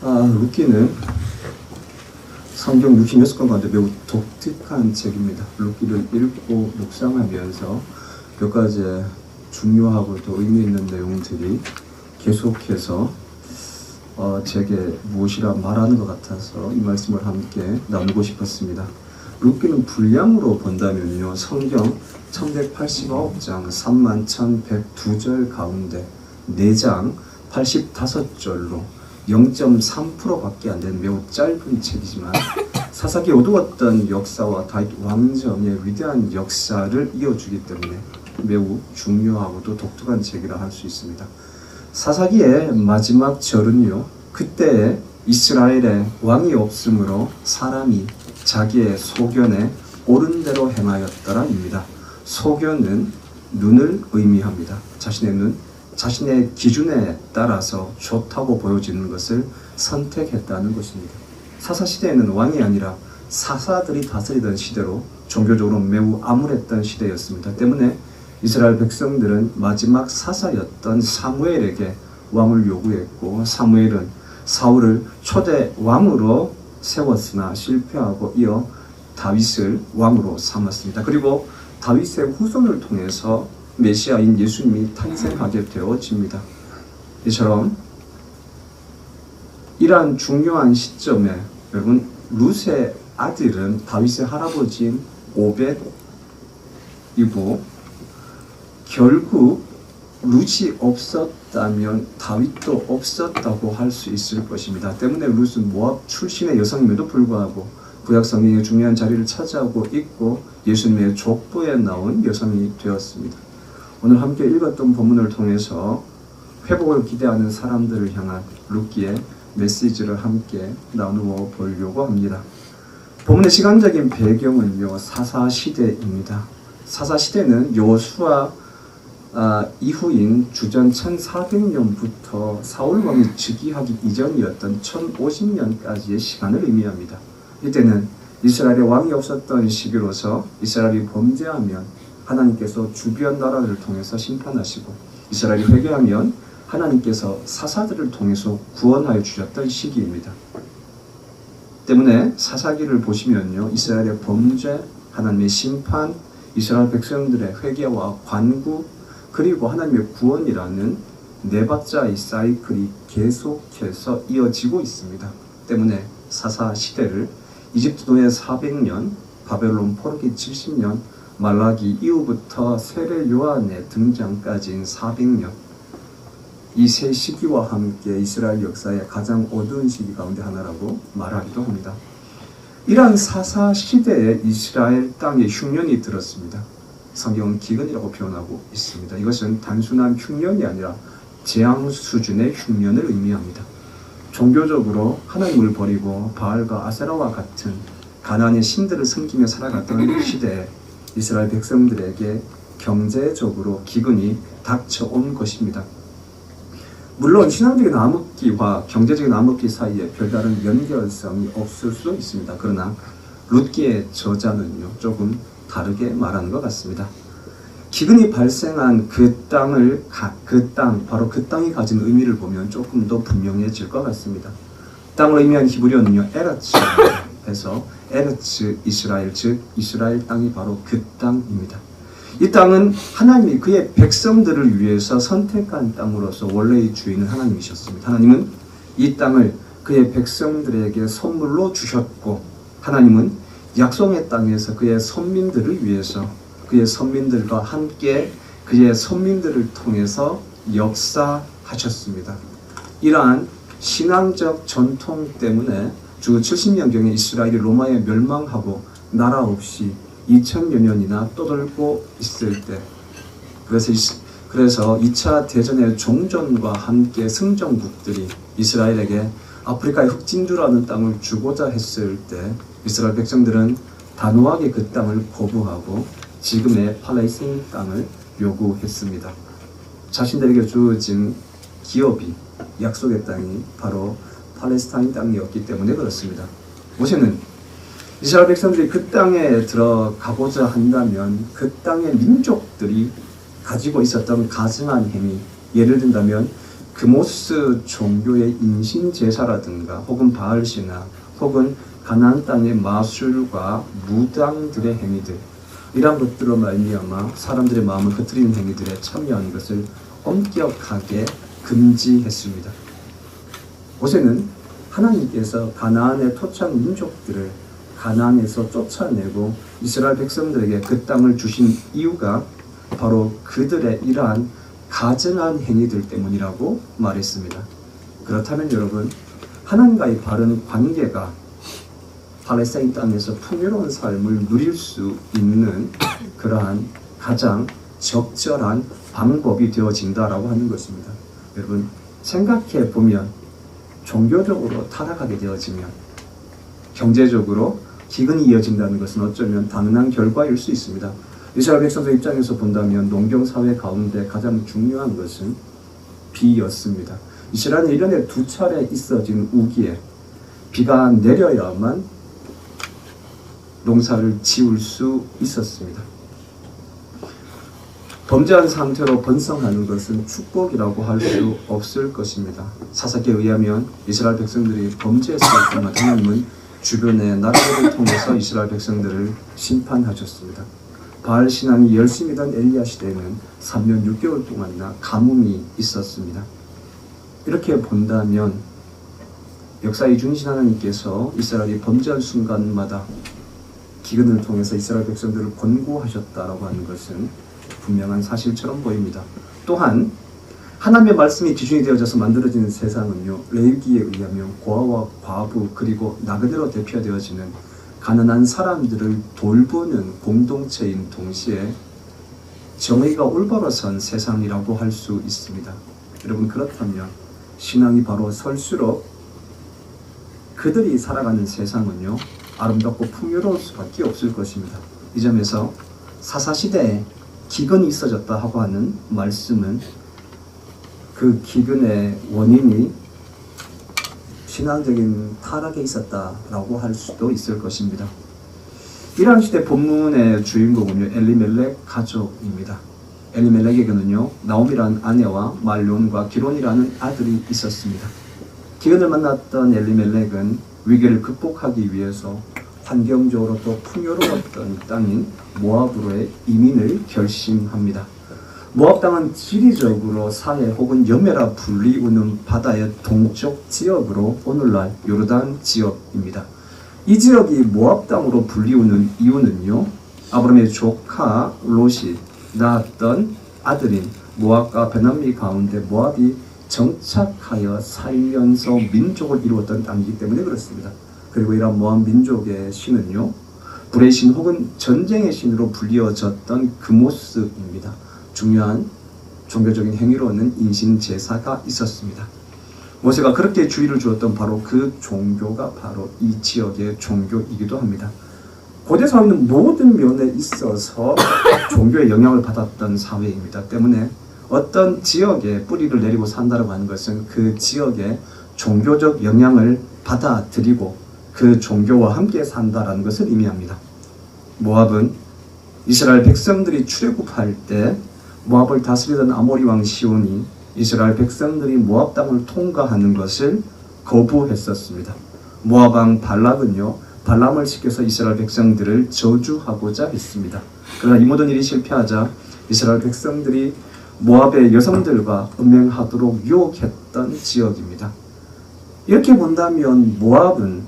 룻기는 성경 66권 가운데 매우 독특한 책입니다. 룻기를 읽고 묵상하면서 몇 가지 중요하고 또 의미 있는 내용들이 계속해서 제게 무엇이라 말하는 것 같아서 이 말씀을 함께 나누고 싶었습니다. 룻기는 분량으로 본다면요, 성경 1189장 31,102절 가운데 4장 85절로 0.3%밖에 안 되는 매우 짧은 책이지만 사사기에 어두웠던 역사와 다윗 왕정의 위대한 역사를 이어주기 때문에 매우 중요하고도 독특한 책이라 할 수 있습니다. 사사기의 마지막 절은요, 그때에 이스라엘에 왕이 없으므로 사람이 자기의 소견에 옳은 대로 행하였더라입니다. 소견은 눈을 의미합니다. 자신의 눈, 자신의 기준에 따라서 좋다고 보여지는 것을 선택했다는 것입니다. 사사시대에는 왕이 아니라 사사들이 다스리던 시대로 종교적으로 매우 암울했던 시대였습니다. 때문에 이스라엘 백성들은 마지막 사사였던 사무엘에게 왕을 요구했고, 사무엘은 사울을 초대 왕으로 세웠으나 실패하고 이어 다윗을 왕으로 삼았습니다. 그리고 다윗의 후손을 통해서 메시아인 예수님이 탄생하게 되어집니다. 이처럼 이러한 중요한 시점에 여러분, 룻의 아들은 다윗의 할아버지인 오벳이고, 결국 룻이 없었다면 다윗도 없었다고 할 수 있을 것입니다. 때문에 룻은 모압 출신의 여성임에도 불구하고 구약 성경의 중요한 자리를 차지하고 있고 예수님의 족보에 나온 여성이 되었습니다. 오늘 함께 읽었던 본문을 통해서 회복을 기대하는 사람들을 향한 룻기의 메시지를 함께 나누어 보려고 합니다. 본문의 시간적인 배경은요, 사사시대입니다. 사사시대는 여호수아 이후인 주전 1400년부터 사울왕이 즉위하기 이전이었던 1050년까지의 시간을 의미합니다. 이때는 이스라엘에 왕이 없었던 시기로서 이스라엘이 범죄하면 하나님께서 주변 나라를 통해서 심판하시고, 이스라엘이 회개하면 하나님께서 사사들을 통해서 구원하여 주셨던 시기입니다. 때문에 사사기를 보시면요, 이스라엘의 범죄, 하나님의 심판, 이스라엘 백성들의 회개와 관구, 그리고 하나님의 구원이라는 네 박자의 사이클이 계속해서 이어지고 있습니다. 때문에 사사 시대를 이집트 노예 400년, 바벨론 포로기 70년, 말라기 이후부터 세례 요한의 등장까지인 400년, 이 세 시기와 함께 이스라엘 역사의 가장 어두운 시기 가운데 하나라고 말하기도 합니다. 이러한 사사 시대에 이스라엘 땅에 흉년이 들었습니다. 성경은 기근이라고 표현하고 있습니다. 이것은 단순한 흉년이 아니라 재앙 수준의 흉년을 의미합니다. 종교적으로 하나님을 버리고 바알과 아세라와 같은 가나안의 신들을 섬기며 살아갔던 시대에 이스라엘 백성들에게 경제적으로 기근이 닥쳐온 것입니다. 물론 신앙적인 암흑기와 경제적인 암흑기 사이에 별다른 연결성이 없을 수도 있습니다. 그러나 룻기의 저자는요, 조금 다르게 말하는 것 같습니다. 기근이 발생한 바로 그 땅이 가진 의미를 보면 조금 더 분명해질 것 같습니다. 땅을 의미한 히브리어는요, 에르츠에서 에르츠 이스라엘, 즉 이스라엘 땅이 바로 그 땅입니다. 이 땅은 하나님이 그의 백성들을 위해서 선택한 땅으로서 원래의 주인은 하나님이셨습니다. 하나님은 이 땅을 그의 백성들에게 선물로 주셨고, 하나님은 약속의 땅에서 그의 선민들을 위해서 그의 선민들과 함께 그의 선민들을 통해서 역사하셨습니다. 이러한 신앙적 전통 때문에 주 70년경에 이스라엘이 로마에 멸망하고 나라 없이 2000여 년이나 떠돌고 있을 때, 그래서 2차 대전의 종전과 함께 승전국들이 이스라엘에게 아프리카의 흑진주라는 땅을 주고자 했을 때 이스라엘 백성들은 단호하게 그 땅을 거부하고 지금의 팔레스타인 땅을 요구했습니다. 자신들에게 주어진 기업이, 약속의 땅이 바로 팔레스타인 땅이었기 때문에 그렇습니다. 모세는 이스라엘 백성들이 그 땅에 들어가고자 한다면 그 땅의 민족들이 가지고 있었던 가증한 행위, 예를 든다면 그모스 종교의 인신제사라든가 혹은 바알신화 혹은 가나안 땅의 마술과 무당들의 행위들, 이러한 것들로 말미암아 사람들의 마음을 흐트리는 행위들에 참여하는 것을 엄격하게 금지했습니다. 모세는 하나님께서 가나안의 토착 민족들을 가나안에서 쫓아내고 이스라엘 백성들에게 그 땅을 주신 이유가 바로 그들의 이러한 가증한 행위들 때문이라고 말했습니다. 그렇다면 여러분, 하나님과의 바른 관계가 팔레스타인 땅에서 풍요로운 삶을 누릴 수 있는 그러한 가장 적절한 방법이 되어진다라고 하는 것입니다. 여러분, 생각해 보면 종교적으로 타락하게 되어지면 경제적으로 기근이 이어진다는 것은 어쩌면 당연한 결과일 수 있습니다. 이스라엘 백성들 입장에서 본다면 농경사회 가운데 가장 중요한 것은 비였습니다. 이스라엘은 1년에 2차례 있어진 우기에 비가 내려야만 농사를 지을 수 있었습니다. 범죄한 상태로 번성하는 것은 축복이라고 할 수 없을 것입니다. 사사기에 의하면 이스라엘 백성들이 범죄했을 때마다 하나님은 주변의 나라들을 통해서 이스라엘 백성들을 심판하셨습니다. 바알 신앙이 열심이던 엘리야 시대에는 3년 6개월 동안이나 가뭄이 있었습니다. 이렇게 본다면 역사의 중심 하나님께서 이스라엘이 범죄한 순간마다 기근을 통해서 이스라엘 백성들을 권고하셨다라고 하는 것은 분명한 사실처럼 보입니다. 또한 하나님의 말씀이 기준이 되어져서 만들어지는 세상은요, 레위기에 의하면 고아와 과부 그리고 나그네로 대표되어지는 가난한 사람들을 돌보는 공동체인 동시에 정의가 올바로 선 세상이라고 할 수 있습니다. 여러분, 그렇다면 신앙이 바로 설수록 그들이 살아가는 세상은요, 아름답고 풍요로울 수밖에 없을 것입니다. 이 점에서 사사시대에 기근이 있어졌다 하고 하는 말씀은 그 기근의 원인이 신앙적인 타락에 있었다라고 할 수도 있을 것입니다. 이러한 시대 본문의 주인공은요, 엘리멜렉 가족입니다. 엘리멜렉에게는요, 나옴이라는 아내와 말론과 기론이라는 아들이 있었습니다. 기근을 만났던 엘리멜렉은 위기를 극복하기 위해서 환경적으로 또 풍요로웠던 땅인 모압으로의 이민을 결심합니다. 모압 땅은 지리적으로 사해 혹은 여메라 불리우는 바다의 동쪽 지역으로 오늘날 요르단 지역입니다. 이 지역이 모압 땅으로 불리우는 이유는요, 아브라함의 조카 롯이 낳았던 아들인 모압과 베나미 가운데 모압이 정착하여 살면서 민족을 이루었던 땅이기 때문에 그렇습니다. 그리고 이런 모압 민족의 신은요, 불의 신 혹은 전쟁의 신으로 불리어졌던 그모스입니다. 중요한 종교적인 행위로는 인신제사가 있었습니다. 모세가 그렇게 주의를 주었던 바로 그 종교가 바로 이 지역의 종교이기도 합니다. 고대 사회는 모든 면에 있어서 종교의 영향을 받았던 사회입니다. 때문에 어떤 지역에 뿌리를 내리고 산다고 하는 것은 그 지역의 종교적 영향을 받아들이고 그 종교와 함께 산다라는 것을 의미합니다. 모압은 이스라엘 백성들이 출애굽할 때 모압을 다스리던 아모리 왕 시온이 이스라엘 백성들이 모압 땅을 통과하는 것을 거부했었습니다. 모압 왕 발락은요, 발람을 시켜서 이스라엘 백성들을 저주하고자 했습니다. 그러나 이 모든 일이 실패하자 이스라엘 백성들이 모압의 여성들과 음행하도록 유혹했던 지역입니다. 이렇게 본다면 모압은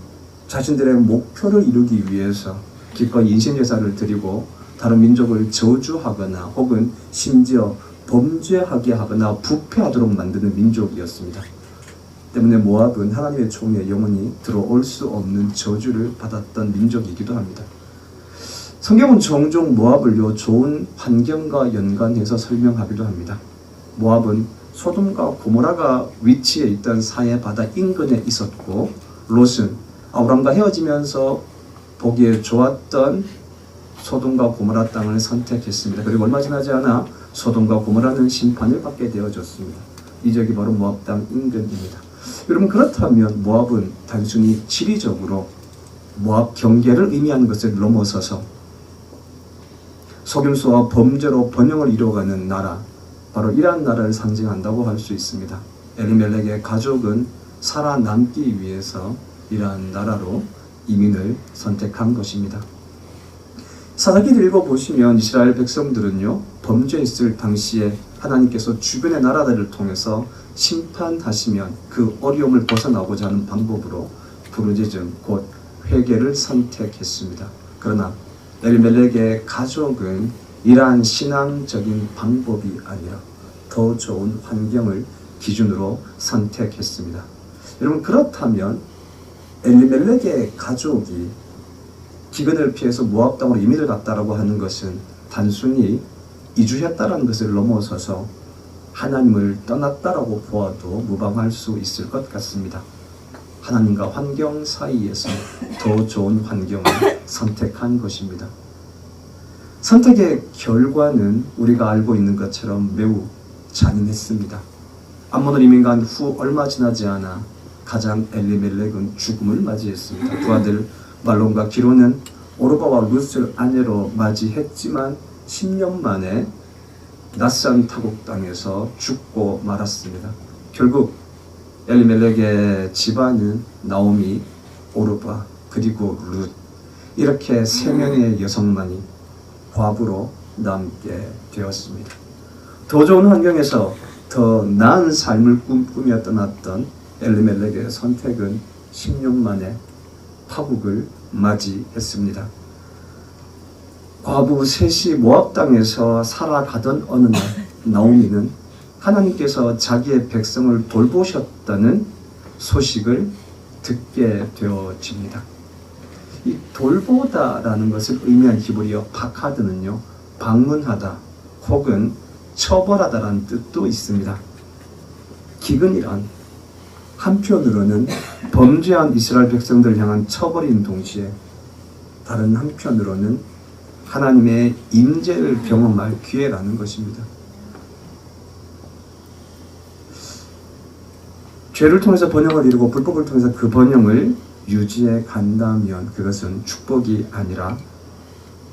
자신들의 목표를 이루기 위해서 기꺼이 인신제사를 드리고 다른 민족을 저주하거나 혹은 심지어 범죄하게 하거나 부패하도록 만드는 민족이었습니다. 때문에 모압은 하나님의 총에 영원히 들어올 수 없는 저주를 받았던 민족이기도 합니다. 성경은 종종 모압을요, 좋은 환경과 연관해서 설명하기도 합니다. 모압은 소돔과 고모라가 위치해 있던 사해 바다 인근에 있었고, 롯은 아브람과 헤어지면서 보기에 좋았던 소돔과 고모라 땅을 선택했습니다. 그리고 얼마 지나지 않아 소돔과 고모라는 심판을 받게 되어졌습니다. 이 지역이 바로 모압 땅 인근입니다. 여러분, 그렇다면 모압은 단순히 지리적으로 모압 경계를 의미하는 것을 넘어서서 속임수와 범죄로 번영을 이루어가는 나라, 바로 이러한 나라를 상징한다고 할 수 있습니다. 엘리멜렉의 가족은 살아남기 위해서 이러한 나라로 이민을 선택한 것입니다. 사사기를 읽어보시면 이스라엘 백성들은요, 범죄했을 당시에 하나님께서 주변의 나라들을 통해서 심판하시면 그 어려움을 벗어나고자 하는 방법으로 부르짖음 곧 회개를 선택했습니다. 그러나 엘리멜렉의 가족은 이러한 신앙적인 방법이 아니라 더 좋은 환경을 기준으로 선택했습니다. 여러분, 그렇다면 엘리멜렉의 가족이 기근을 피해서 모압 땅으로 이민을 갔다라고 하는 것은 단순히 이주했다라는 것을 넘어서서 하나님을 떠났다라고 보아도 무방할 수 있을 것 같습니다. 하나님과 환경 사이에서 더 좋은 환경을 선택한 것입니다. 선택의 결과는 우리가 알고 있는 것처럼 매우 잔인했습니다. 암몬을 이민 간 후 얼마 지나지 않아 가장 엘리멜렉은 죽음을 맞이했습니다. 두 아들 말론과 기로는 오르바와 룻을 아내로 맞이했지만 10년 만에 낯선 타국 땅에서 죽고 말았습니다. 결국 엘리멜렉의 집안은 나오미, 오르바, 그리고 룻 이렇게 3명의 여성만이 과부로 남게 되었습니다. 더 좋은 환경에서 더 나은 삶을 꿈꾸며 떠났던 엘리멜렉의 선택은 10년 만에 파국을 맞이했습니다. 과부 셋이 모압 땅에서 살아가던 어느 날 나오미는 하나님께서 자기의 백성을 돌보셨다는 소식을 듣게 되어집니다. 이 돌보다라는 것을 의미한 히브리어 파카드는요, 방문하다 혹은 처벌하다라는 뜻도 있습니다. 기근이란 한편으로는 범죄한 이스라엘 백성들을 향한 처벌인 동시에 다른 한편으로는 하나님의 임재를 경험할 기회라는 것입니다. 죄를 통해서 번영을 이루고 불법을 통해서 그 번영을 유지해 간다면 그것은 축복이 아니라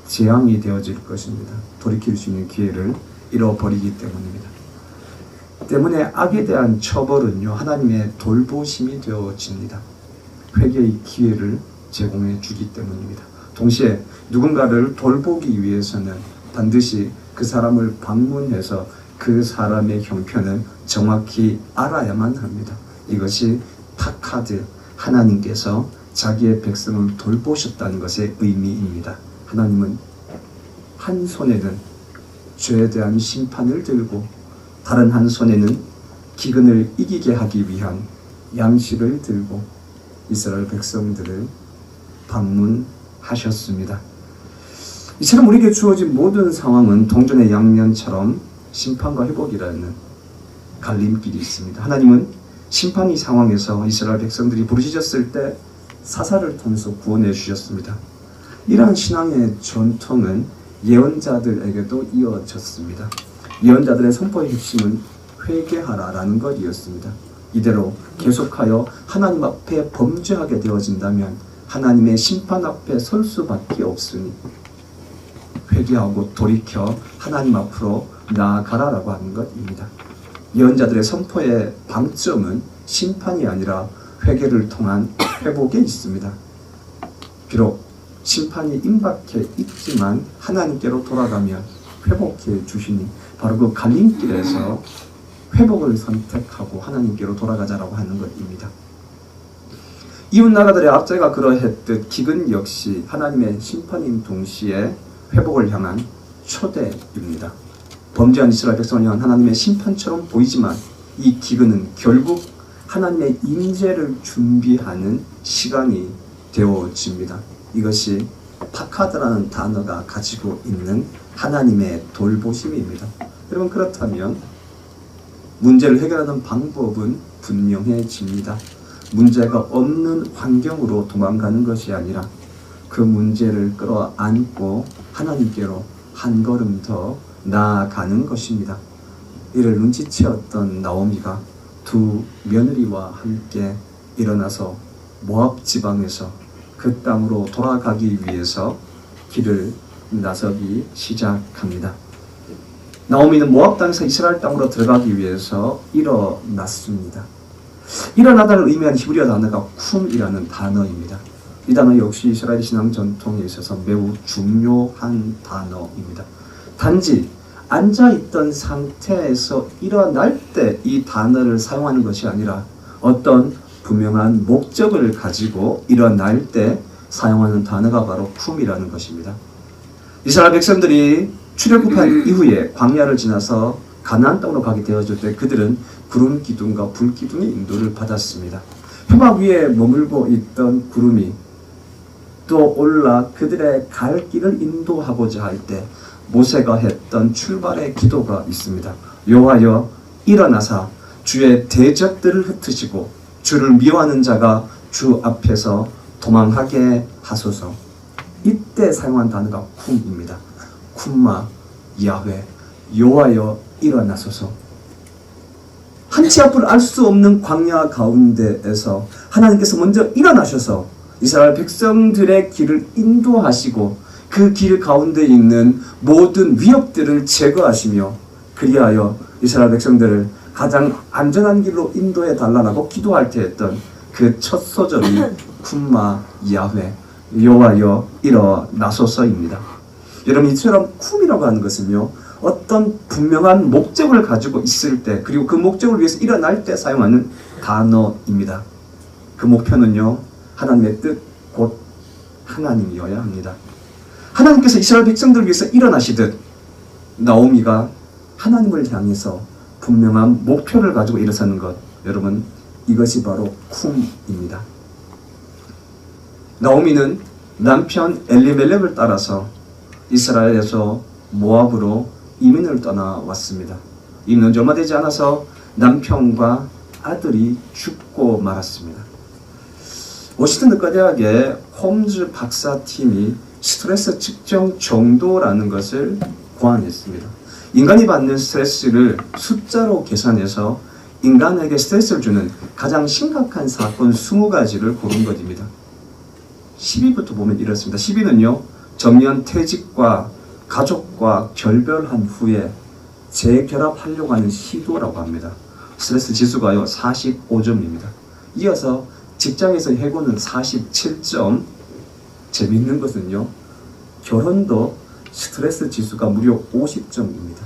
재앙이 되어질 것입니다. 돌이킬 수 있는 기회를 잃어버리기 때문입니다. 때문에 악에 대한 처벌은요, 하나님의 돌보심이 되어집니다. 회개의 기회를 제공해 주기 때문입니다. 동시에 누군가를 돌보기 위해서는 반드시 그 사람을 방문해서 그 사람의 형편을 정확히 알아야만 합니다. 이것이 파카드, 하나님께서 자기의 백성을 돌보셨다는 것의 의미입니다. 하나님은 한 손에는 죄에 대한 심판을 들고 다른 한 손에는 기근을 이기게 하기 위한 양식을 들고 이스라엘 백성들을 방문하셨습니다. 이처럼 우리에게 주어진 모든 상황은 동전의 양면처럼 심판과 회복이라는 갈림길이 있습니다. 하나님은 심판의 상황에서 이스라엘 백성들이 부르짖었을 때 사사를 통해서 구원해 주셨습니다. 이러한 신앙의 전통은 예언자들에게도 이어졌습니다. 예언자들의 선포의 핵심은 회개하라라는 것이었습니다. 이대로 계속하여 하나님 앞에 범죄하게 되어진다면 하나님의 심판 앞에 설 수밖에 없으니 회개하고 돌이켜 하나님 앞으로 나아가라라고 하는 것입니다. 예언자들의 선포의 방점은 심판이 아니라 회개를 통한 회복에 있습니다. 비록 심판이 임박해 있지만 하나님께로 돌아가면 회복해 주시니 바로 그 갈림길에서 회복을 선택하고 하나님께로 돌아가자라고 하는 것입니다. 이웃 나라들의 앞제가 그러했듯 기근 역시 하나님의 심판인 동시에 회복을 향한 초대입니다. 범죄한 이스라엘 백성을 향한 하나님의 심판처럼 보이지만 이 기근은 결국 하나님의 임재를 준비하는 시간이 되어집니다. 이것이 파카드라는 단어가 가지고 있는 하나님의 돌보심입니다. 여러분, 그렇다면 문제를 해결하는 방법은 분명해집니다. 문제가 없는 환경으로 도망가는 것이 아니라 그 문제를 끌어안고 하나님께로 한 걸음 더 나아가는 것입니다. 이를 눈치채었던 나오미가 두 며느리와 함께 일어나서 모압 지방에서 그 땅으로 돌아가기 위해서 길을 나서기 시작합니다. 나오미는 모압 땅에서 이스라엘 땅으로 들어가기 위해서 일어났습니다. 일어나다를 의미하는 히브리어 단어가 쿰이라는 단어입니다. 이 단어 역시 이스라엘 신앙 전통에 있어서 매우 중요한 단어입니다. 단지 앉아있던 상태에서 일어날 때 이 단어를 사용하는 것이 아니라 어떤 분명한 목적을 가지고 일어날 때 사용하는 단어가 바로 쿰이라는 것입니다. 이스라엘 백성들이 출애굽한 이후에 광야를 지나서 가나안 땅으로 가게 되어질 때 그들은 구름 기둥과 불 기둥의 인도를 받았습니다. 표막 위에 머물고 있던 구름이 또 올라 그들의 갈 길을 인도하고자 할 때 모세가 했던 출발의 기도가 있습니다. 여호와여 일어나사 주의 대적들을 흩으시고 주를 미워하는 자가 주 앞에서 도망하게 하소서. 이때 사용한 단어가 쿰입니다. 쿰마 야훼 여호와여 일어나소서. 한치 앞을 알 수 없는 광야 가운데에서 하나님께서 먼저 일어나셔서 이스라엘 백성들의 길을 인도하시고 그 길 가운데 있는 모든 위협들을 제거하시며 그리하여 이스라엘 백성들을 가장 안전한 길로 인도해 달라고 기도할 때 했던 그 첫 소절이 쿰마 야훼 여호와여 일어나소서입니다. 여러분 이처럼 쿰이라고 하는 것은요 어떤 분명한 목적을 가지고 있을 때 그리고 그 목적을 위해서 일어날 때 사용하는 단어입니다. 그 목표는요 하나님의 뜻 곧 하나님이어야 합니다. 하나님께서 이스라엘 백성들을 위해서 일어나시듯 나오미가 하나님을 향해서 분명한 목표를 가지고 일어서는 것, 여러분 이것이 바로 쿰입니다. 나오미는 남편 엘리멜렉을 따라서 이스라엘에서 모압으로 이민을 떠나왔습니다. 이민은 얼마 되지 않아서 남편과 아들이 죽고 말았습니다. 워싱턴 의과대학의 홈즈 박사팀이 스트레스 측정 정도라는 것을 고안했습니다. 인간이 받는 스트레스를 숫자로 계산해서 인간에게 스트레스를 주는 가장 심각한 사건 20가지를 고른 것입니다. 10위부터 보면 이렇습니다. 10위는요. 정년 퇴직과 가족과 결별한 후에 재결합하려고 하는 시도라고 합니다. 스트레스 지수가요 45점입니다. 이어서 직장에서 해고는 47점. 재밌는 것은요 결혼도 스트레스 지수가 무려 50점입니다.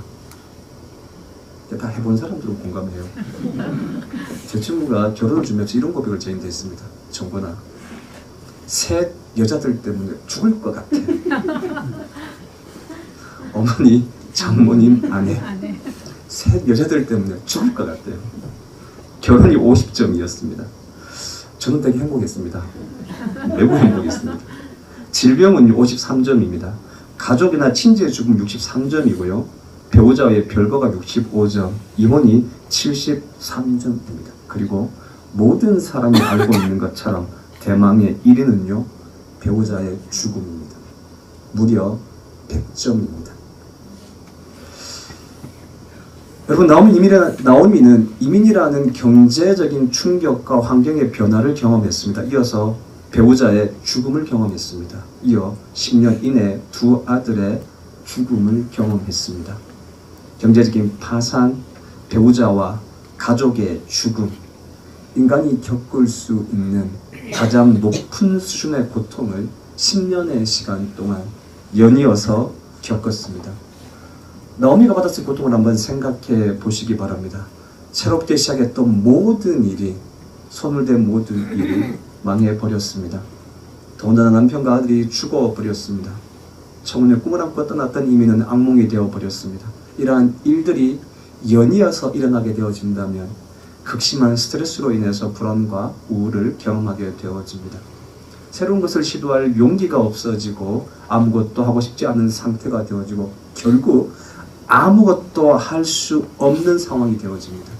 다 해본 사람들은 공감해요. 제 친구가 결혼을 준비해서 이런 고백을 저희한테 했습니다. 정권아, 셋 여자들 때문에 죽을 것 같아. 어머니, 장모님, 아내 셋 여자들 때문에 죽을 것 같아요. 결혼이 50점이었습니다. 저는 되게 행복했습니다. 매우 행복했습니다. 질병은 53점입니다. 가족이나 친지의 죽음 63점이고요. 배우자의 별거가 65점, 이혼이 73점입니다. 그리고 모든 사람이 알고 있는 것처럼 대망의 1위는요. 배우자의 죽음입니다. 무려 100점입니다. 여러분 나오미는 이민이라는 경제적인 충격과 환경의 변화를 경험했습니다. 이어서 배우자의 죽음을 경험했습니다. 이어 10년 이내 두 아들의 죽음을 경험했습니다. 경제적인 파산, 배우자와 가족의 죽음, 인간이 겪을 수 있는 가장 높은 수준의 고통을 10년의 시간 동안 연이어서 겪었습니다. 나오미가 받았을 고통을 한번 생각해 보시기 바랍니다. 새롭게 시작했던 모든 일이, 손을 댄 모든 일이 망해버렸습니다. 더군다나 남편과 아들이 죽어버렸습니다. 청혼의 꿈을 안고 떠났던 이민은 악몽이 되어버렸습니다. 이러한 일들이 연이어서 일어나게 되어진다면 극심한 스트레스로 인해서 불안과 우울을 경험하게 되어집니다. 새로운 것을 시도할 용기가 없어지고 아무것도 하고 싶지 않은 상태가 되어지고 결국 아무것도 할 수 없는 상황이 되어집니다.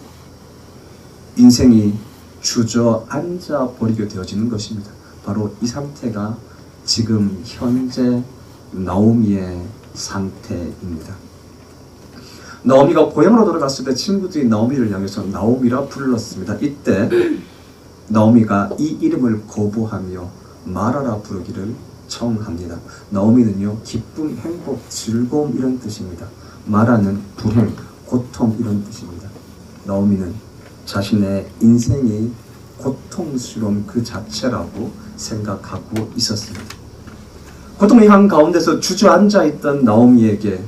인생이 주저앉아 버리게 되어지는 것입니다. 바로 이 상태가 지금 현재 나오미의 상태입니다. 나오미가 고향으로 돌아갔을 때 친구들이 나오미를 향해서 나오미라 불렀습니다. 이때 나오미가 이 이름을 거부하며 마라라 부르기를 청합니다. 나오미는요 기쁨, 행복, 즐거움 이런 뜻입니다. 말하는 불행, 고통 이런 뜻입니다. 나오미는 자신의 인생이 고통스러운 그 자체라고 생각하고 있었습니다. 고통의 한 가운데서 주저앉아 있던 나오미에게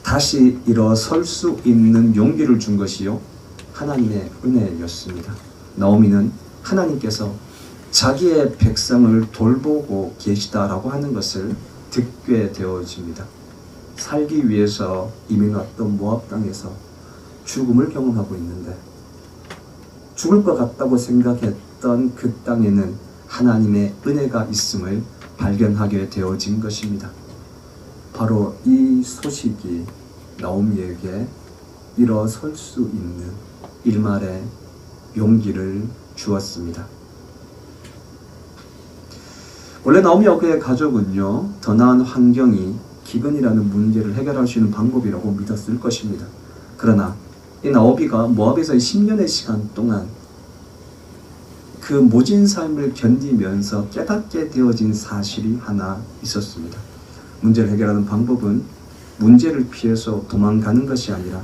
다시 일어설 수 있는 용기를 준 것이요, 하나님의 은혜였습니다. 나오미는 하나님께서 자기의 백성을 돌보고 계시다라고 하는 것을 듣게 되어집니다. 살기 위해서 이민 왔던 모압 땅에서 죽음을 경험하고 있는데, 죽을 것 같다고 생각했던 그 땅에는 하나님의 은혜가 있음을 발견하게 되어진 것입니다. 바로 이 소식이 나오미에게 일어설 수 있는 일말의 용기를 주었습니다. 원래 나오미와 그의 가족은요, 더 나은 환경이 기근이라는 문제를 해결할 수 있는 방법이라고 믿었을 것입니다. 그러나 이 나오미가 모압에서의 10년의 시간 동안 그 모진 삶을 견디면서 깨닫게 되어진 사실이 하나 있었습니다. 문제를 해결하는 방법은 문제를 피해서 도망가는 것이 아니라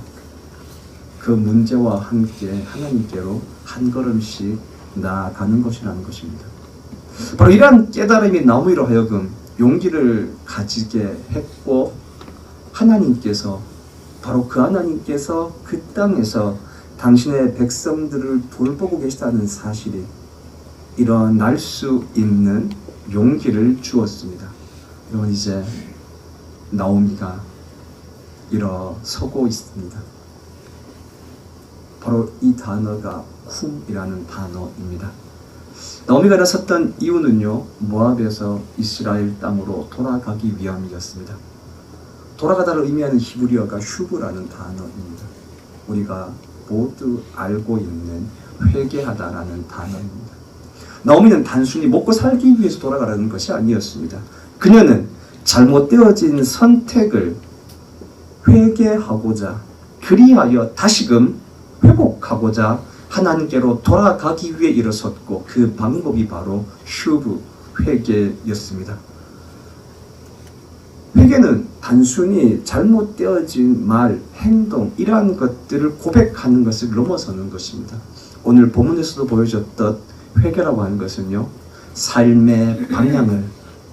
그 문제와 함께 하나님께로 한 걸음씩 나아가는 것이라는 것입니다. 바로 이러한 깨달음이 나오미로 하여금 용기를 가지게 했고, 하나님께서, 바로 그 하나님께서 그 땅에서 당신의 백성들을 돌보고 계시다는 사실이 일어날 수 있는 용기를 주었습니다. 여러분, 이제 나오미가 일어서고 있습니다. 바로 이 단어가 쿰이라는 단어입니다. 나오미가 일어섰던 이유는요, 모압에서 이스라엘 땅으로 돌아가기 위함이었습니다. 돌아가다를 의미하는 히브리어가 슈브라는 단어입니다. 우리가 모두 알고 있는 회개하다라는 단어입니다. 나오미는 단순히 먹고 살기 위해서 돌아가라는 것이 아니었습니다. 그녀는 잘못되어진 선택을 회개하고자, 그리하여 다시금 회복하고자 하나님께로 돌아가기 위해 일어섰고, 그 방법이 바로 슈브, 회개였습니다. 회개는 단순히 잘못되어진 말, 행동, 이러한 것들을 고백하는 것을 넘어서는 것입니다. 오늘 본문에서도 보여줬던 회개라고 하는 것은요, 삶의 방향을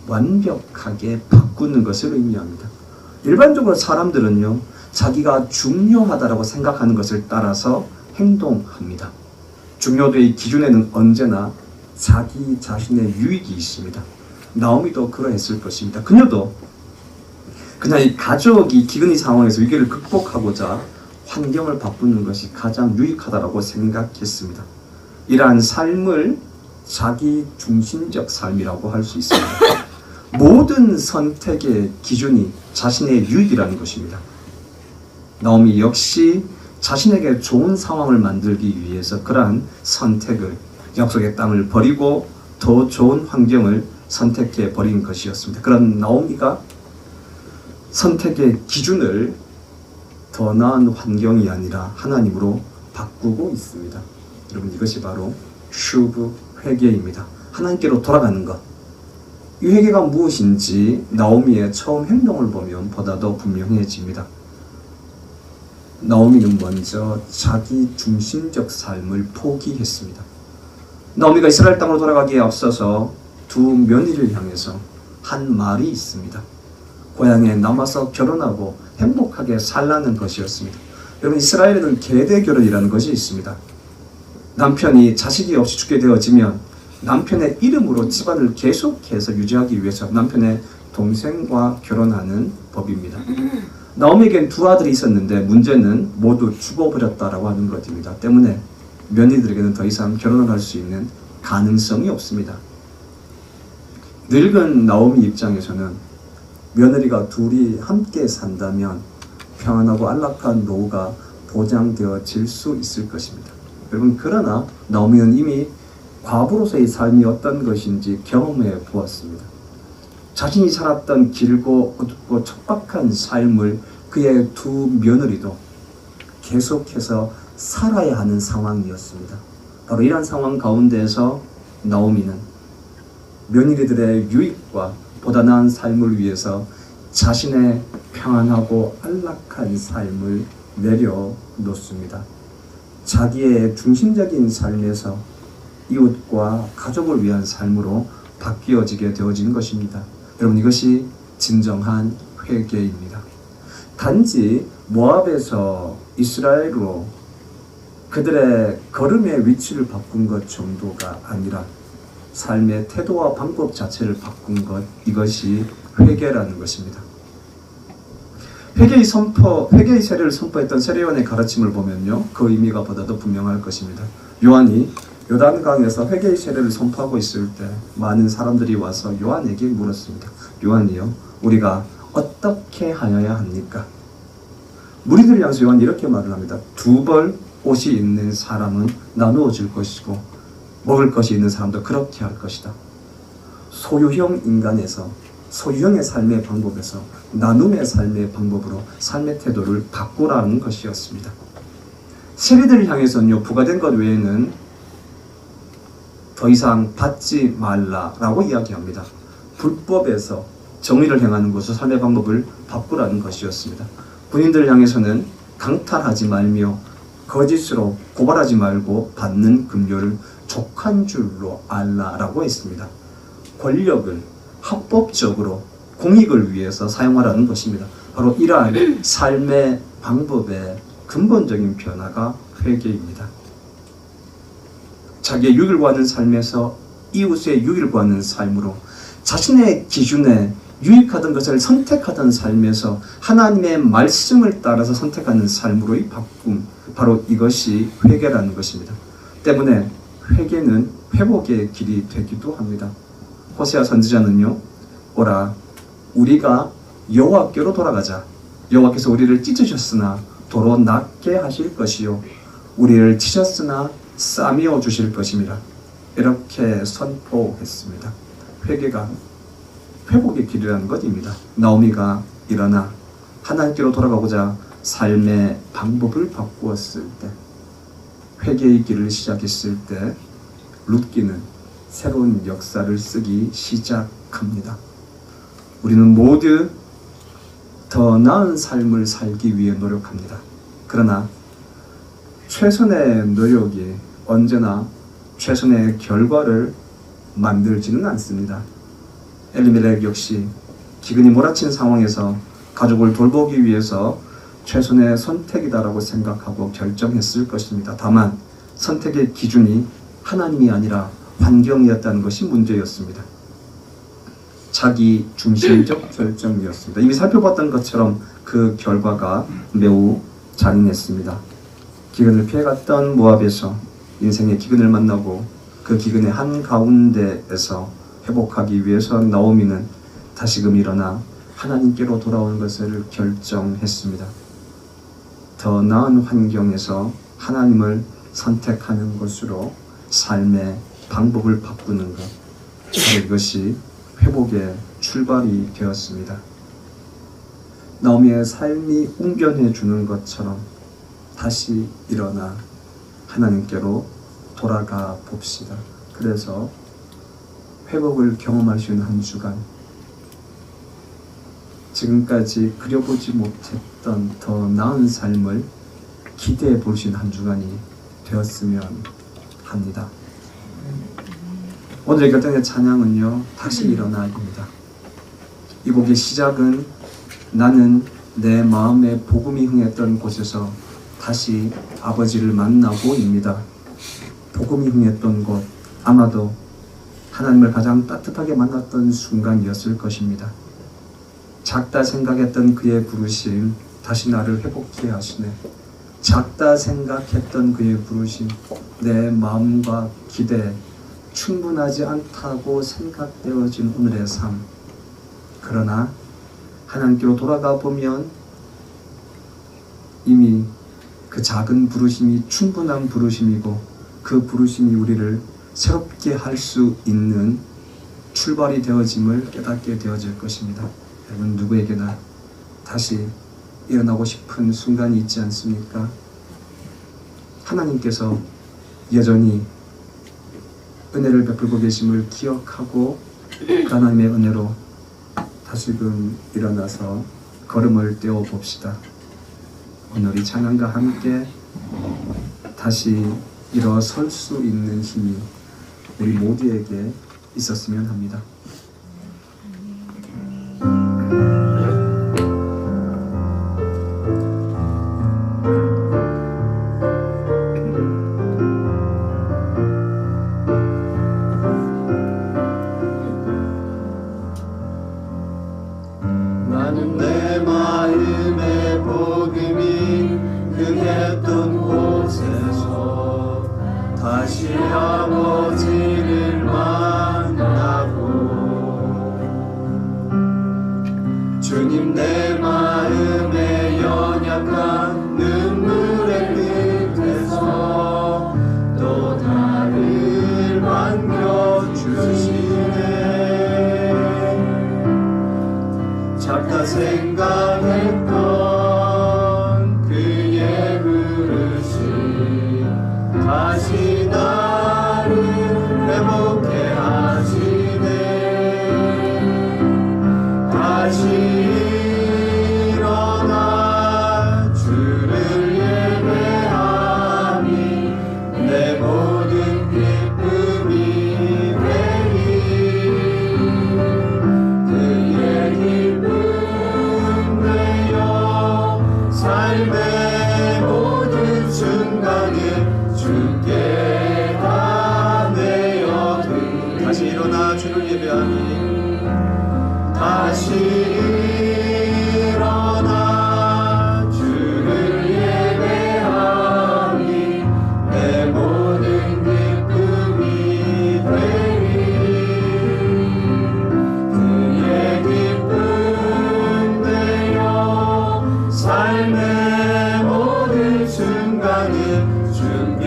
완벽하게 바꾸는 것을 의미합니다. 일반적으로 사람들은요, 자기가 중요하다라고 생각하는 것을 따라서 행동합니다. 중요도의 기준에는 언제나 자기 자신의 유익이 있습니다. 나오미도 그러했을 것입니다. 그녀도 그녀의 가족이 기근의 상황에서 위기를 극복하고자 환경을 바꾸는 것이 가장 유익하다고 생각했습니다. 이러한 삶을 자기 중심적 삶이라고 할 수 있습니다. 모든 선택의 기준이 자신의 유익이라는 것입니다. 나오미 역시 자신에게 좋은 상황을 만들기 위해서 그러한 선택을, 약속의 땅을 버리고 더 좋은 환경을 선택해 버린 것이었습니다. 그런 나오미가 선택의 기준을 더 나은 환경이 아니라 하나님으로 바꾸고 있습니다. 여러분, 이것이 바로 슈브, 회개입니다. 하나님께로 돌아가는 것. 이 회개가 무엇인지 나오미의 처음 행동을 보면 보다 더 분명해집니다. 나오미는 먼저 자기 중심적 삶을 포기했습니다. 나오미가 이스라엘 땅으로 돌아가기에 앞서서 두 며느리를 향해서 한 말이 있습니다. 고향에 남아서 결혼하고 행복하게 살라는 것이었습니다. 여러분, 이스라엘에는 계대 결혼이라는 것이 있습니다. 남편이 자식이 없이 죽게 되어지면 남편의 이름으로 집안을 계속해서 유지하기 위해서 남편의 동생과 결혼하는 법입니다. 나오미에겐 두 아들이 있었는데 문제는 모두 죽어버렸다라고 하는 것입니다. 때문에 며느리들에게는 더 이상 결혼을 할 수 있는 가능성이 없습니다. 늙은 나오미 입장에서는 며느리가 둘이 함께 산다면 평안하고 안락한 노후가 보장되어질 수 있을 것입니다. 여러분, 그러나 나오미는 이미 과부로서의 삶이 어떤 것인지 경험해 보았습니다. 자신이 살았던 길고 어둡고 척박한 삶을 그의 두 며느리도 계속해서 살아야 하는 상황이었습니다. 바로 이러한 상황 가운데에서 나오미는 며느리들의 유익과 보다 나은 삶을 위해서 자신의 평안하고 안락한 삶을 내려놓습니다. 자기의 중심적인 삶에서 이웃과 가족을 위한 삶으로 바뀌어지게 되어진 것입니다. 여러분, 이것이 진정한 회개입니다. 단지 모압에서 이스라엘로 그들의 걸음의 위치를 바꾼 것 정도가 아니라 삶의 태도와 방법 자체를 바꾼 것, 이것이 회개라는 것입니다. 회개의 세례를 선포했던 세례요한의 가르침을 보면요, 그 의미가 보다도 분명할 것입니다. 요한이 요단강에서 회개의 세례를 선포하고 있을 때 많은 사람들이 와서 요한에게 물었습니다. 요한이요, 우리가 어떻게 하여야 합니까? 무리들 향해서 요한이 이렇게 말을 합니다. 2벌 옷이 있는 사람은 나누어 줄 것이고 먹을 것이 있는 사람도 그렇게 할 것이다. 소유형 인간에서, 소유형의 삶의 방법에서 나눔의 삶의 방법으로 삶의 태도를 바꾸라는 것이었습니다. 세리들을 향해서는요, 부과된 것 외에는 더 이상 받지 말라라고 이야기합니다. 불법에서 정의를 행하는 것으로 삶의 방법을 바꾸라는 것이었습니다. 군인들을 향해서는 강탈하지 말며 거짓으로 고발하지 말고 받는 급료를 족한 줄로 알라라고 했습니다. 권력을 합법적으로 공익을 위해서 사용하라는 것입니다. 바로 이러한 삶의 방법의 근본적인 변화가 회개입니다. 자기의 유익을 구하는 삶에서 이웃의 유익을 구하는 삶으로 자신의 기준에 유익하던 것을 선택하던 삶에서 하나님의 말씀을 따라서 선택하는 삶으로의 바꿈, 바로 이것이 회개라는 것입니다. 때문에 회개는 회복의 길이 되기도 합니다. 호세아 선지자는요, 오라 우리가 여호와께로 돌아가자. 여호와께서 우리를 찢으셨으나 도로 낫게 하실 것이요 우리를 치셨으나 싸매어 주실 것입니다. 이렇게 선포했습니다. 회개가 회복의 길이라는 것입니다. 나오미가 일어나 하나님께로 돌아가고자 삶의 방법을 바꾸었을 때, 회개의 길을 시작했을 때 룻기는 새로운 역사를 쓰기 시작합니다. 우리는 모두 더 나은 삶을 살기 위해 노력합니다. 그러나 최선의 노력이 언제나 최선의 결과를 만들지는 않습니다. 엘리멜렉 역시 기근이 몰아친 상황에서 가족을 돌보기 위해서 최선의 선택이다라고 생각하고 결정했을 것입니다. 다만 선택의 기준이 하나님이 아니라 환경이었다는 것이 문제였습니다. 자기 중심적 결정이었습니다. 이미 살펴봤던 것처럼 그 결과가 매우 잔인했습니다. 기근을 피해갔던 모압에서 인생의 기근을 만나고 그 기근의 한가운데에서 회복하기 위해서 나오미는 다시금 일어나 하나님께로 돌아오는 것을 결정했습니다. 더 나은 환경에서 하나님을 선택하는 것으로 삶의 방법을 바꾸는 것, 바로 이것이 회복의 출발이 되었습니다. 나오미의 삶이 웅변해 주는 것처럼 다시 일어나 하나님께로 돌아가 봅시다. 그래서 회복을 경험할 수 있는 한 주간, 지금까지 그려보지 못했던 더 나은 삶을 기대해 볼 수 있는 한 주간이 되었으면 합니다. 오늘의 결단의 찬양은요, 다시 일어나입니다. 이 곡의 시작은 나는 내 마음에 복음이 흥했던 곳에서 다시 아버지를 만나고입니다. 복음이 흥했던 곳, 아마도 하나님을 가장 따뜻하게 만났던 순간이었을 것입니다. 작다 생각했던 그의 부르심, 다시 나를 회복케 하시네. 작다 생각했던 그의 부르심, 내 마음과 기대, 충분하지 않다고 생각되어진 오늘의 삶. 그러나 하나님께로 돌아가 보면 이미 그 작은 부르심이 충분한 부르심이고, 그 부르심이 우리를 새롭게 할 수 있는 출발이 되어짐을 깨닫게 되어질 것입니다. 여러분, 누구에게나 다시 일어나고 싶은 순간이 있지 않습니까? 하나님께서 여전히 은혜를 베풀고 계심을 기억하고 그 하나님의 은혜로 다시금 일어나서 걸음을 떼어 봅시다. 오늘 이 찬양과 함께 다시 일어설 수 있는 힘이 우리 모두에게 있었으면 합니다. 나는 내 마음의 복음이 흥했던 곳에서 다시 아버지를 만나고 주님 내 마음의 연약한 눈물의 끝에서 또 나를 반겨주시네. 작다 생각했던 그의 그릇이 다시 나를 회복해 하시네. 다시 일어나 주를 예배하니 내 모든 기쁨이 되리. 그의 기쁨 삶의 모든 순간을 주께 다 내어드리. 다시 일어나 주를 예배하니 다시 일어나 주를 예배하니 내 모든 기쁨이 되리. 그의 기쁨 되어 삶의 모든 순간을 주께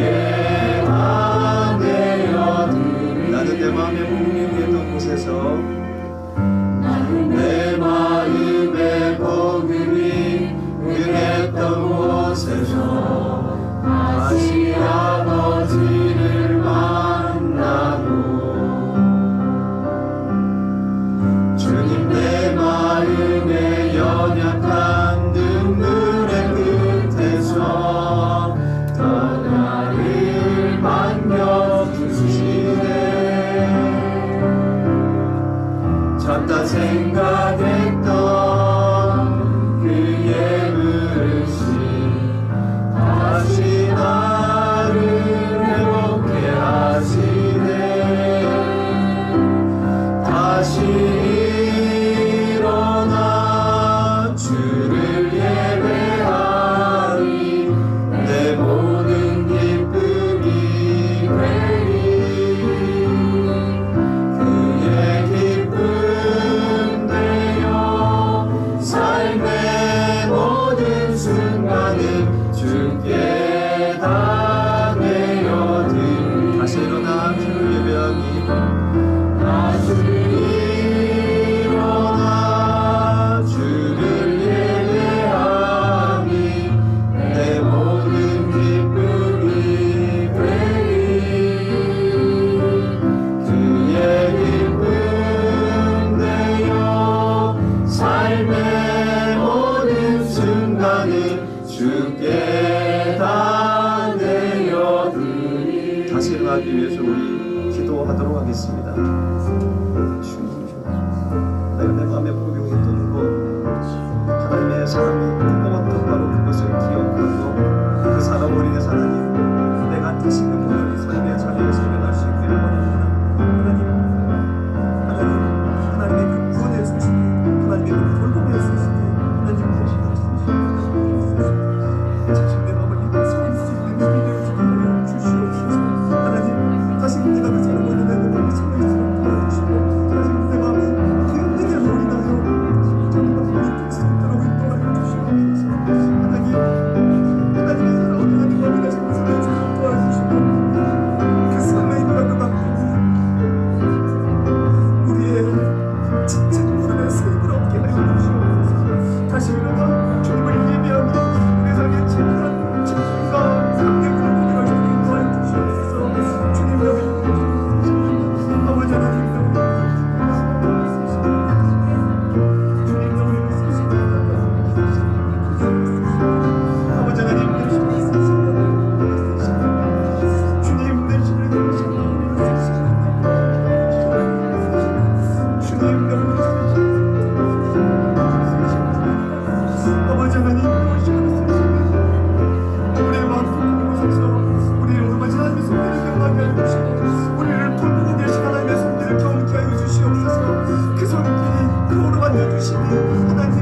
다 내어드리. 나는 내 마음의 복음이 흥했던 곳에서 나는 내 마음의 복음이 흥했던 곳에서 다시 아버지를 만나고 주님 내 마음의 연약한 눈물의 끝에서 더 나를 반겨주시네. 작다 생각했던 그의 그릇이 다시 나를 회복해 하시네. 다시 일어나 주를 예배하니 내 모든 기쁨이 되리. 그의 기쁨 되어 삶의 모든 순간을 주께 다 내어드리. 다시 일어나 주를 예배하니 다시 일어나 주를 예배하니 내 모든 기쁨이 되리. 그의 기쁨 되어 삶의 모든 순간을 주께 다 내어드리. 다시 일어나기 위해서 우리 기도하도록 하겠습니다. 주님, 내가 내 마음의 복음이 흥했던 곳, 하나님의 사랑이 뜨거웠던 바로 그것을 기억하고 그 사람 어린의 하나님, 내가 다시금 오늘 이 삶의 자리에서 일어날 수 있기를 원합니다. 하나님의 그 구원의 소식이, 하나님의 그 돌봄의 소식이, 하나님 무엇이나 자신 내 마음을 믿고 살릴 수 있는 힘이 되어 주시옵소서. 하나님, 다시 내가 그 사람 어린의 내 마음을 살릴 수 있도록 도와주시고, 일어나게 하여 주시고 우리를 돌보고 계신 하나님의 손길을 경험케 하여 주시옵소서. 그 손길이 그 오르만 주시니 하나님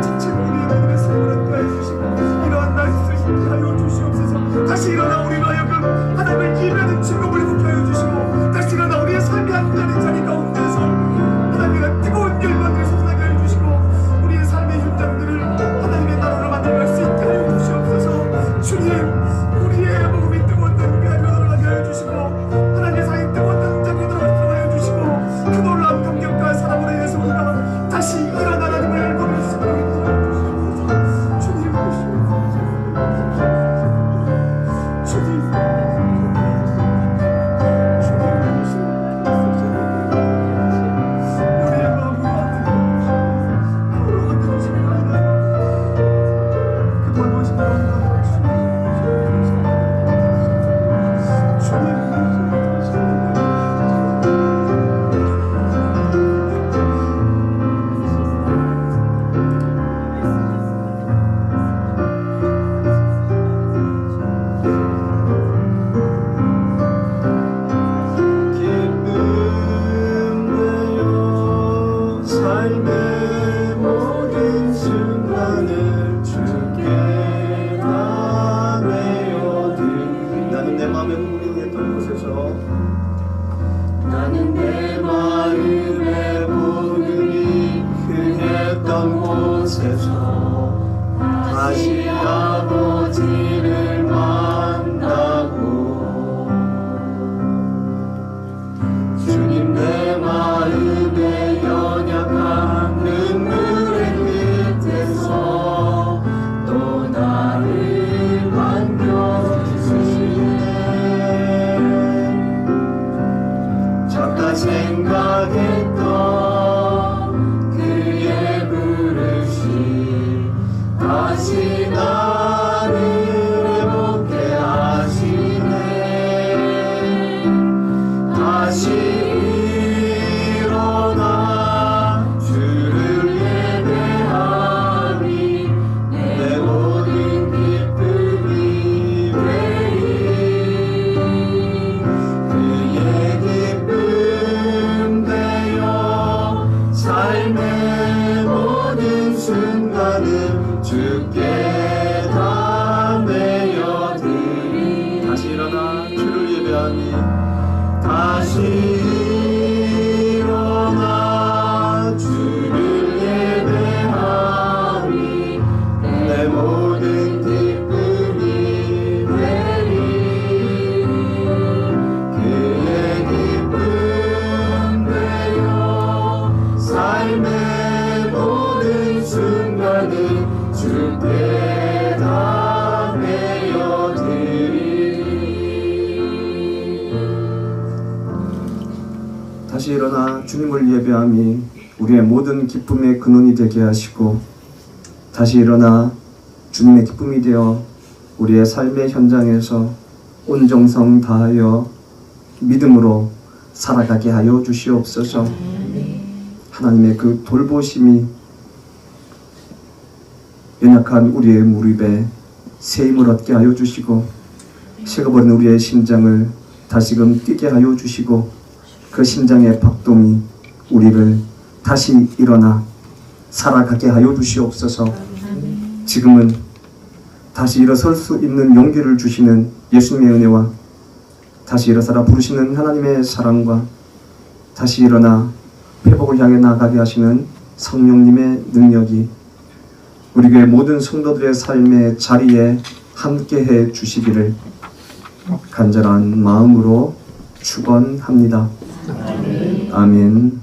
지체로 우리의 모든 삶을 얻게 하여 주시고 이러한 날씨를 힘게 하여 주시옵소서. 다시 일어나 우리로 하여금 하나님을 예배하는 즐거움을 얻게 하여 주시고 다시 일어나 우리의 삶이 한가는 자리 가운데서 하나님의 뜨거운 열망을 솟아나게 하여 주시고 우리의 삶의 현장들을 하나님의 나라로 만들어갈 수 있게 하여 주시옵소서. 주님, 우리의 몸이 뜨거운 눈가에 들어가게 하여 주시고 하나님의 사이 뜨거운 눈장에 들어가게 하여 주시고 그 놀라운 감격과 사랑으로 인해서 우리가 다시 일어나 하나님을 보낼 수 있게 하여 주시옵소서. 주님, 주님, 우리의 마음을 그 돌보신 삶의 모든 순간을 주께 다 내어드리. 나는 내 마음에 분명했던 곳에서 나는 내 마음에 복음이 흥했던 곳에서 다시 아버지를 만나고 주님 내 마음에 연약한 눈물의 끝에서 또 나를 반겨주시네. 작다 생각했던 그의 부르심 다시 나를 회복해 하시네. 다시 일어나 주를 예배하니 내 모든 기쁨이 되리. 그의 기쁨 되어 삶의 모든 순간을 주께 다 내어드리. 다시 일어나 주를 예배하니 다시 일어나 주를 예배하니 내 모든 기쁨이 되리. 그의 기쁨 되어 삶의 모든 순간을 주께 다 내어드리. 다시 일어나 주님을 예배함이 우리의 모든 기쁨의 근원이 되게 하시고 다시 일어나 주님의 기쁨이 되어 우리의 삶의 현장에서 온 정성 다하여 믿음으로 살아가게 하여 주시옵소서. 하나님의 그 돌보심이 연약한 우리의 무릎에 새 힘을 얻게 하여 주시고 식어버린 우리의 심장을 다시금 뛰게 하여 주시고 그 심장의 박동이 우리를 다시 일어나 살아가게 하여 주시옵소서. 지금은 다시 일어설 수 있는 용기를 주시는 예수님의 은혜와 다시 일어서라 부르시는 하나님의 사랑과 다시 일어나 회복을 향해 나아가게 하시는 성령님의 능력이 우리 교회 모든 성도들의 삶의 자리에 함께해 주시기를 간절한 마음으로 축원합니다. 아멘.